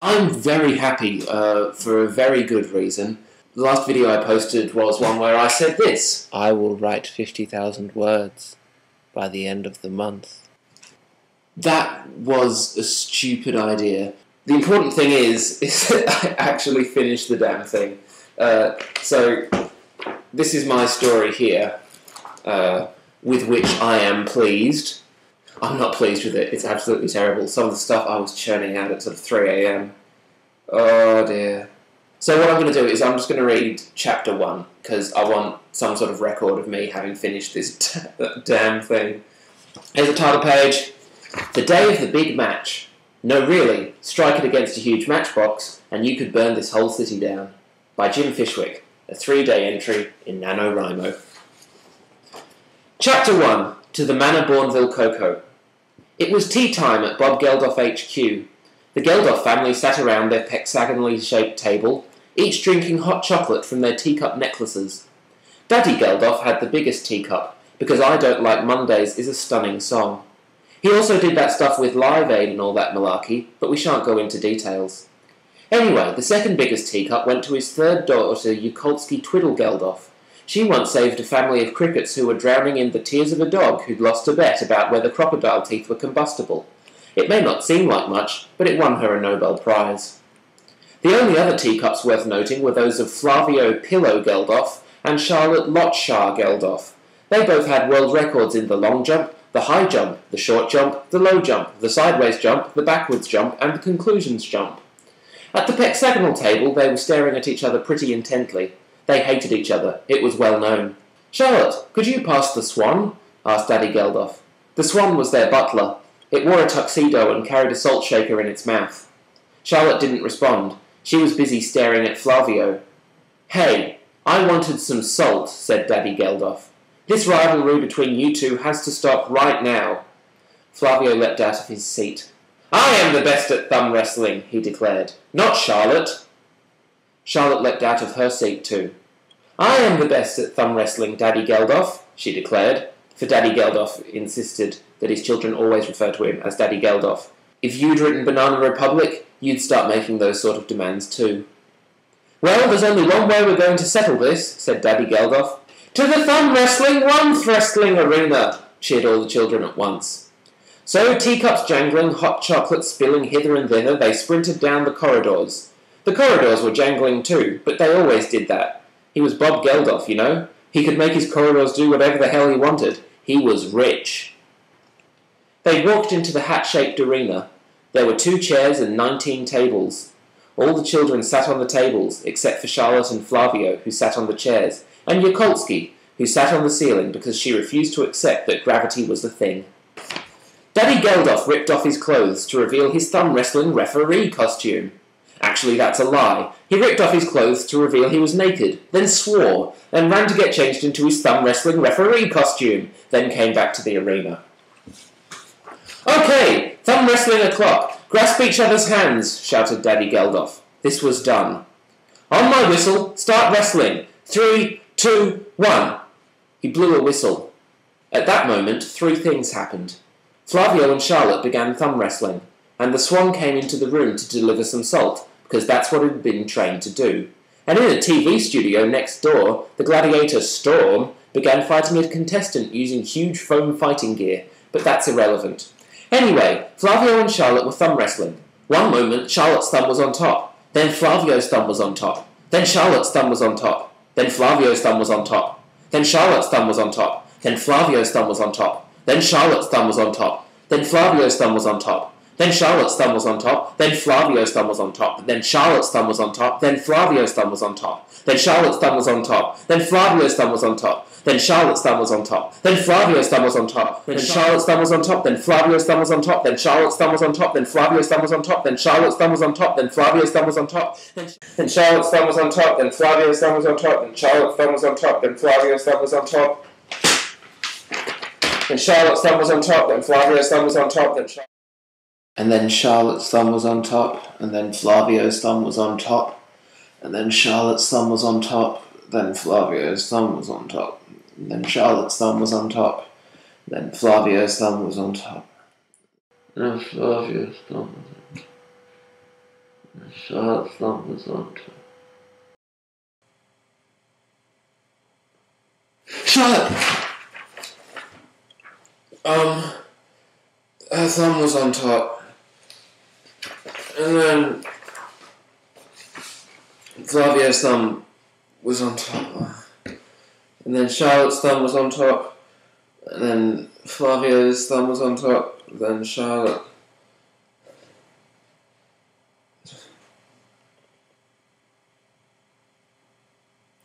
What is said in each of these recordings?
I'm very happy for a very good reason. The last video I posted was one where I said this: I will write 50,000 words by the end of the month. That was a stupid idea. The important thing is that I actually finished the damn thing. So this is my story here, with which I am pleased. I'm not pleased with it. It's absolutely terrible. Some of the stuff I was churning out at sort of 3 AM. Oh dear. So what I'm going to do is I'm just going to read chapter 1, because I want some sort of record of me having finished this damn thing. Here's the title page. The day of the big match. No, really, strike it against a huge matchbox, and you could burn this whole city down. By Jim Fishwick. A 3-day entry in NaNoWriMo. Chapter 1. To the Manor Bourneville Cocoa. It was tea time at Bob Geldof HQ. The Geldof family sat around their hexagonally shaped table, each drinking hot chocolate from their teacup necklaces. Daddy Geldof had the biggest teacup, because I Don't Like Mondays is a stunning song. He also did that stuff with Live Aid and all that malarkey, but we shan't go into details. Anyway, the second biggest teacup went to his third daughter, Yukolsky Twiddle Geldof. She once saved a family of crickets who were drowning in the tears of a dog who'd lost a bet about whether crocodile teeth were combustible. It may not seem like much, but it won her a Nobel Prize. The only other teacups worth noting were those of Flavio Pillow Geldof and Charlotte Lotshar Geldof. They both had world records in the long jump, the high jump, the short jump, the low jump, the sideways jump, the backwards jump, and the conclusions jump. At the hexagonal table, they were staring at each other pretty intently. They hated each other. It was well known. "Charlotte, could you pass the swan?" asked Daddy Geldof. The swan was their butler. It wore a tuxedo and carried a salt shaker in its mouth. Charlotte didn't respond. She was busy staring at Flavio. "Hey, I wanted some salt," said Daddy Geldof. "This rivalry between you two has to stop right now." Flavio leapt out of his seat. "I am the best at thumb wrestling," he declared. "Not Charlotte." Charlotte leapt out of her seat too. "I am the best at thumb wrestling, Daddy Geldof," she declared, for Daddy Geldof insisted that his children always refer to him as Daddy Geldof. If you'd written Banana Republic, you'd start making those sort of demands too. "Well, there's only one way we're going to settle this," said Daddy Geldof. "To the thumb wrestling, wrestling arena," cheered all the children at once. So, teacups jangling, hot chocolate spilling hither and thither, they sprinted down the corridors. The corridors were jangling too, but they always did that. He was Bob Geldof, you know. He could make his corridors do whatever the hell he wanted. He was rich. They walked into the hat-shaped arena. There were 2 chairs and 19 tables. All the children sat on the tables, except for Charlotte and Flavio, who sat on the chairs, and Yukolsky, who sat on the ceiling because she refused to accept that gravity was a thing. Daddy Geldof ripped off his clothes to reveal his thumb-wrestling referee costume. Actually, that's a lie. He ripped off his clothes to reveal he was naked, then swore, then ran to get changed into his thumb-wrestling referee costume, then came back to the arena. "Okay, thumb-wrestling o'clock. Grasp each other's hands," shouted Daddy Geldof. This was done. "On my whistle, start wrestling. 3, 2, 1. He blew a whistle. At that moment, 3 things happened. Flavio and Charlotte began thumb wrestling, and the swan came into the room to deliver some salt, because that's what it had been trained to do. And in a TV studio next door, the gladiator Storm began fighting a contestant using huge foam fighting gear, but that's irrelevant. Anyway, Flavio and Charlotte were thumb wrestling. One moment, Charlotte's thumb was on top, then Flavio's thumb was on top, then Charlotte's thumb was on top, then Flavio's thumb was on top, then Charlotte's thumb was on top, then Flavio's thumb was on top, then Charlotte's thumb was on top, then Flavio's thumb was on top, then Charlotte's thumb was on top, then Flavio's thumb was on top, then Charlotte's thumb was on top, then Flavio's thumb was on top, then Charlotte's thumb was on top, then Flavio's thumb was on top, then Charlotte's thumb was on top, then Flavio's thumb was on top, then Charlotte's thumb was on top, then Flavio's thumb was on top, then Charlotte's thumb was on top, then Flavio's thumb was on top, then Charlotte's thumb was on top, then Flavio's thumb was on top, then Charlotte's thumb was on top, then Flavio's thumb was on top, then Charlotte's thumb was on top, then Flavio's thumb was on top, then Charlotte's thumb was on top, then Flavio's thumb was on top, and then Charlotte's thumb was on top, and then Flavio's thumb was on top, and then Charlotte's thumb was on top, then Flavio's thumb was on top, and then Charlotte's thumb was on top, then Flavio's thumb was on top, and Flavio's thumb was on top. Charlotte's thumb was on top. Charlotte! Her thumb was on top. And then Flavia's thumb was on top. And then Charlotte's thumb was on top. And then Flavia's thumb was on top. Then Charlotte.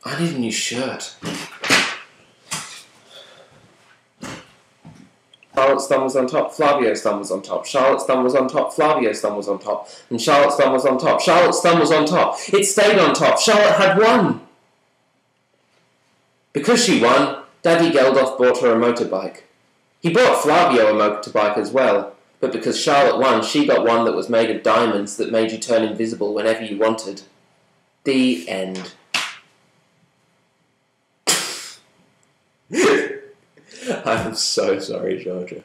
I need a new shirt. Charlotte's thumb was on top, Flavio's thumb was on top, Charlotte's thumb was on top, Flavio's thumb was on top, and Charlotte's thumb was on top. Charlotte's thumb was on top. It stayed on top. Charlotte had won. Because she won, Daddy Geldof bought her a motorbike. He bought Flavio a motorbike as well, but because Charlotte won, she got one that was made of diamonds that made you turn invisible whenever you wanted. The end. I'm so sorry, Georgia.